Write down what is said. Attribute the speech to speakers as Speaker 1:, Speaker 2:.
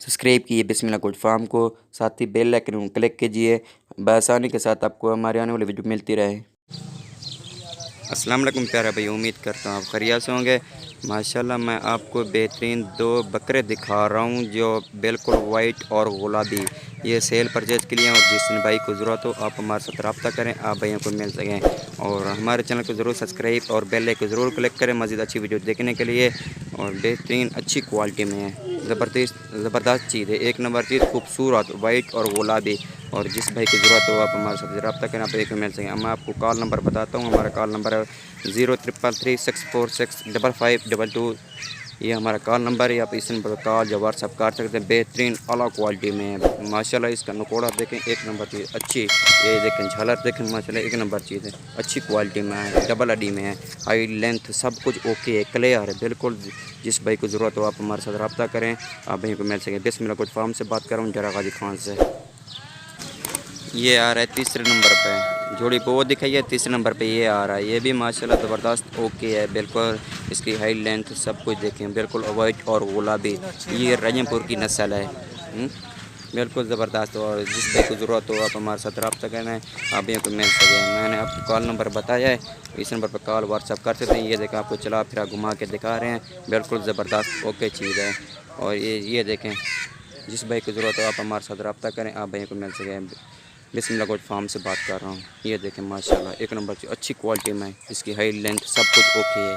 Speaker 1: Subscribe कीजिए बिस्मिल्लाह goat farm को, साथ ही बेल आइकन क्लिक कीजिए। बआसानी के साथ आपको हमारे आने वाली वीडियो मिलती रहे। अस्सलाम वालेकुम प्यारे भाई, उम्मीद करता हूँ आप खैरियत से होंगे। माशाल्लाह मैं आपको बेहतरीन दो बकरे दिखा रहा हूँ जो बिल्कुल वाइट और गुलाबी, ये सेल परचेज के लिए हैं। और जिस भाई को ज़रूरत हो आप हमारे साथ रब्ता करें, आप भाइयों को मिल सकें। और हमारे चैनल को ज़रूर सब्सक्राइब और बेल आइकन ज़रूर क्लिक करें मज़ीद अच्छी वीडियो देखने के लिए। और बेहतरीन अच्छी क्वालिटी में है, ज़बरदस्त चीज़ है, एक नंबर चीज़, खूबसूरत वाइट और गुलाबी। और जिस भाई की ज़रूरत हो आप हमारे साथ रब्ता करें, आप एक मिल सकें। मैं आपको कॉल नंबर बताता हूँ, हमारा कॉल नंबर है 0333646522। ये हमारा कॉल नंबर है, आप इस नंबर पर कॉल या व्हाट्सअप कर सकते हैं। बेहतरीन अला क्वालिटी में है माशाल्लाह। इसका नकोड़ा देखें, एक नंबर चीज़ अच्छी, ये देखें झालर देखें माशाल्लाह एक नंबर चीज़ है, अच्छी क्वालिटी में है, डबल अडी में है, हाई लेंथ सब कुछ ओके है, क्लियर है बिल्कुल। जिस भाई को ज़रूरत हो आप हमारे साथ रब्ता करें, आप भाई को मिल सकें। बिस्मिल्लाह गोट फार्म से बात कर रहा हूँ, जरा गाजी खान से। ये आ रहा है तीसरे नंबर पे, जोड़ी वो दिखाई है तीसरे नंबर पे ये आ रहा है। ये भी माशाल्लाह ज़बरदस्त ओके है बिल्कुल। इसकी हाई लेंथ सब कुछ देखें बिल्कुल वाइट और गुलाबी, ये रजमपुर की नस्ल है। बिल्कुल ज़बरदस्त। और जिस भाई को ज़रूरत हो आप हमारे साथ रब्ता करना है, आप भी को मिल सके। मैंने आपको कॉल नंबर बताया है, इस नंबर पर कॉल व्हाट्सअप कर सकते हैं। ये देखें आपको चला फिरा घुमा के दिखा रहे हैं, बिल्कुल ज़बरदस्त ओके चीज़ है। और ये देखें, जिस भाई को ज़रूरत हो आप हमारे साथ रब्ता करें, आप भाई को मिल सके। बिस्मिल्लाह गोट फार्म से बात कर रहा हूँ। ये देखें माशाल्लाह एक नंबर की अच्छी क्वालिटी में, इसकी हाई लेंथ सब कुछ ओके है।